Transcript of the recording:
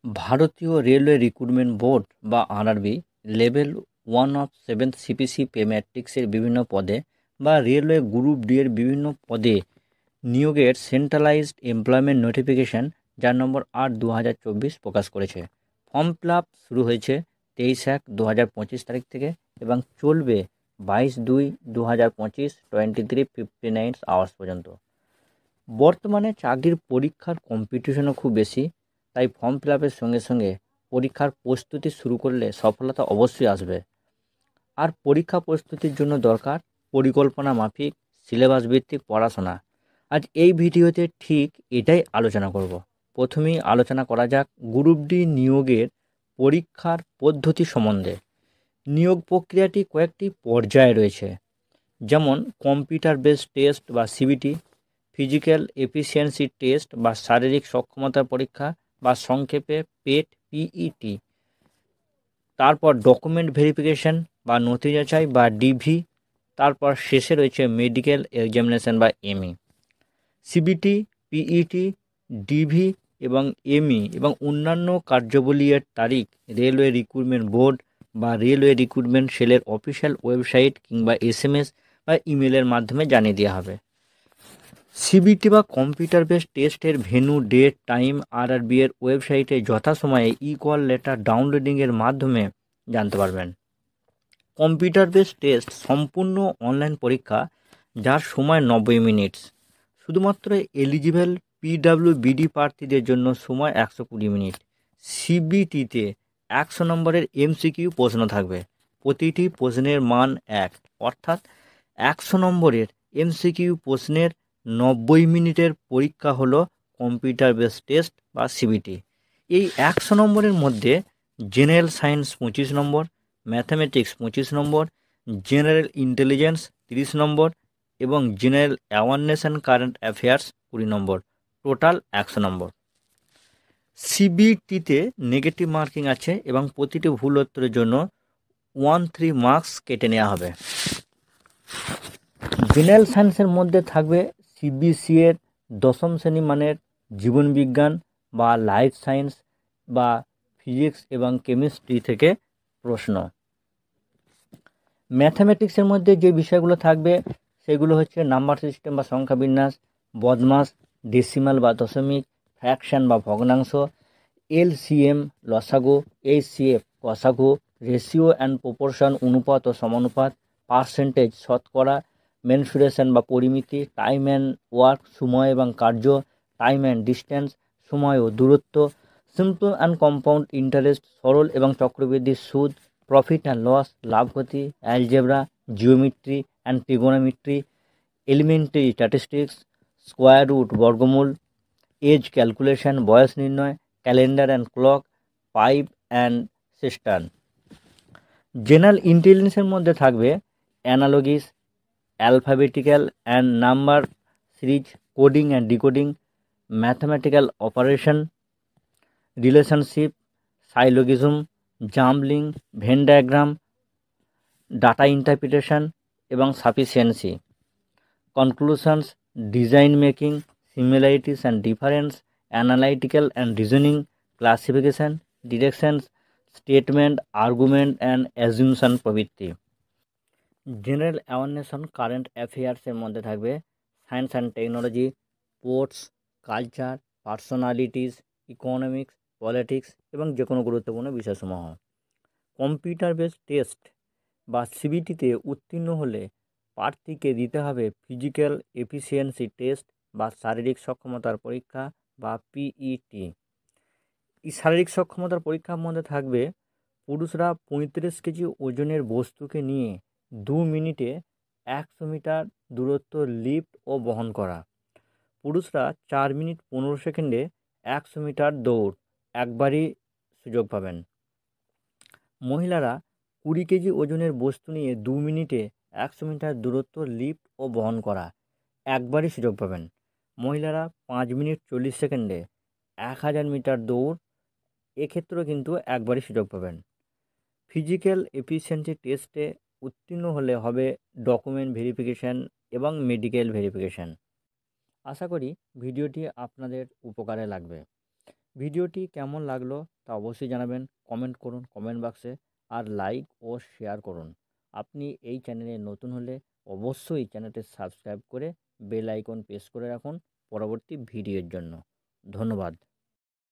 ভারতীয় railway recruitment board বা RRB level 1 of 7 CPC pay ম্যাট্রিক্সের বিভিন্ন পদে বা রেলওয়ে গ্রুপ ডি এর বিভিন্ন পদে নিয়োগের সেন্ট্রালাইজড এমপ্লয়মেন্ট নোটিফিকেশন যার নম্বর 8/2024 প্রকাশ করেছে। ফর্ম ফিল আপ শুরু হয়েছে 23/1/2025 তারিখ থেকে এবং চলবে 22/2/2025 23:59 আওয়ার্স পর্যন্ত। বর্তমানে চাকরির পরীক্ষার কম্পিটিশনও খুব বেশি, তাই ফর্ম ফিল আপের সঙ্গে সঙ্গে পরীক্ষার প্রস্তুতি শুরু করলে সফলতা অবশ্যই আসবে। আর পরীক্ষা প্রস্তুতির জন্য দরকার পরিকল্পনা মাফিক সিলেবাস ভিত্তিক পড়াশোনা। আজ এই ভিডিওতে ঠিক এটাই আলোচনা করব। প্রথমেই আলোচনা করা যাক গ্রুপ ডি নিয়োগের পরীক্ষার পদ্ধতি সম্বন্ধে। নিয়োগ প্রক্রিয়াটি কয়েকটি পর্যায়ে রয়েছে, যেমন কম্পিউটার বেসড টেস্ট বা সিবিটি, ফিজিক্যাল এফিসিয়েন্সি টেস্ট বা শারীরিক সক্ষমতার পরীক্ষা বা সংক্ষেপে পেট পিইটি, তারপর ডকুমেন্ট ভেরিফিকেশন বা নথি যাচাই বা ডিভি, তারপর শেষে রয়েছে মেডিকেল এক্সামিনেশন বা এমই। সিবিটি, পিইটি, ডিভি এবং এমই এবং অন্যান্য কার্যাবলীর তারিখ রেলওয়ে রিক্রুটমেন্ট বোর্ড বা রেলওয়ে রিক্রুটমেন্ট সেলের অফিসিয়াল ওয়েবসাইট কিংবা এসএমএস বা ইমেলের মাধ্যমে জানিয়ে দেওয়া হবে। সিবিটি বা কম্পিউটার বেসড টেস্টের ভেন্যু, ডেট, টাইম আরআরবি এর ওয়েবসাইটে যথাসময়ে কল লেটার ডাউনলোডিংয়ের মাধ্যমে জানতে পারবেন। কম্পিউটার বেসড টেস্ট সম্পূর্ণ অনলাইন পরীক্ষা যার সময় 90 মিনিট। শুধুমাত্র এলিজিবল পিডব্লিউবিডি প্রার্থীদের জন্য সময় 120 মিনিট। সিবিটিতে 100 নম্বরের এমসিকিউ প্রশ্ন থাকবে। প্রতিটি প্রশ্নের মান 1, অর্থাৎ 100 নম্বরের এমসিকিউ প্রশ্নের 90 মিনিটের পরীক্ষা হলো কম্পিউটার বেসড টেস্ট বা সিবিটি। এই 100 নম্বরের মধ্যে জেনারেল সায়েন্স 25 নম্বর, ম্যাথামেটিক্স 25 নম্বর, জেনারেল ইন্টেলিজেন্স 30 নম্বর এবং general awareness and current affairs 20 নম্বর, টোটাল 100 নম্বর। সিবিটিতে নেগেটিভ মার্কিং আছে এবং প্রতিটি ভুল উত্তরের জন্য 13 মার্কস কেটে নেওয়া হবে। জেনারেল সায়েন্সের মধ্যে থাকবে সিবিসি এর 10ম শ্রেণী মানের জীবনবিজ্ঞান বা লাইফ সায়েন্স বা ফিজিক্স এবং কেমিস্ট্রি থেকে প্রশ্ন। ম্যাথামেটিক্সের মধ্যে যে বিষয়গুলো থাকবে সেগুলো হচ্ছে নাম্বার সিস্টেম বা সংখ্যাবিন্যাস, বদমাস, ডেসিমাল বা দশমিক, ফ্র্যাকশন বা ভগ্নাংশ, এলসিএম লসাগু, এইচসিএফ গসাগু, রেশিও অ্যান্ড প্রপোর্শন অনুপাত ও সমানুপাত, পার্সেন্টেজ শতকরা, মেনসুরেশন বা পরিমিতি, টাইম অ্যান্ড ওয়ার্ক সময় এবং কার্য, টাইম অ্যান্ড ডিস্টেন্স সময় ও দূরত্ব, সিম্পল অ্যান্ড কম্পাউন্ড ইন্টারেস্ট সরল এবং চক্রবৃদ্ধি সুদ, প্রফিট অ্যান্ড লস লাভ ক্ষতি, algebra, geometry and trigonometry, elementary statistics, square root বর্গমূল, এজ ক্যালকুলেশন বয়স নির্ণয়, calendar and clock, pipe and cistern. General ইন্টেলিজেন্সের মধ্যে থাকবে analogies, alphabetical and number series, coding and decoding, mathematical operation, relationship, syllogism, jumbling, Venn diagram, data interpretation এবং sufficiency, conclusions, design making, similarities and difference, analytical and reasoning, classification, directions, statement, argument and assumption প্রভৃতি। General awareness on current অ্যাফেয়ার্সের মধ্যে থাকবে science and technology, sports, culture, personalities, economics, politics এবং যে কোনো গুরুত্বপূর্ণ বিষয়সমূহ। কম্পিউটার বেসড টেস্ট বা সিবিটিতে উত্তীর্ণ হলে প্রার্থীকে দিতে হবে ফিজিক্যাল এফিসিয়েন্সি টেস্ট বা শারীরিক সক্ষমতার পরীক্ষা বা পিইটি। এই শারীরিক সক্ষমতার পরীক্ষার মধ্যে থাকবে পুরুষরা 35 কেজি ওজনের বস্তুকে নিয়ে 2 মিনিটে 100 মিটার দূরত্ব লিফট ও বহন করা। পুরুষরা 4 মিনিট 15 সেকেন্ডে 100 মিটার দৌড় একবারই সুযোগ পাবেন। মহিলারা 20 কেজি ওজনের বস্তু নিয়ে 2 মিনিটে 100 মিটার দূরত্ব লিফট ও বহন করা একবারই সুযোগ পাবেন। মহিলারা 5 মিনিট 40 সেকেন্ডে 1000 মিটার দৌড় এক্ষেত্রেও কিন্তু একবারই সুযোগ পাবেন। ফিজিক্যাল এফিসিয়েন্সি টেস্টে উত্তীর্ণ হলে হবে ডকুমেন্ট ভেরিফিকেশান এবং মেডিকেল ভেরিফিকেশান। আশা করি ভিডিওটি আপনাদের উপকারে লাগবে। ভিডিওটি কেমন লাগলো তা অবশ্যই জানাবেন, কমেন্ট করুন কমেন্ট বক্সে, আর লাইক ও শেয়ার করুন। আপনি এই চ্যানেলে নতুন হলে অবশ্যই চ্যানেলটি সাবস্ক্রাইব করে বেল আইকন প্রেস করে রাখুন পরবর্তী ভিডিওর জন্য। ধন্যবাদ।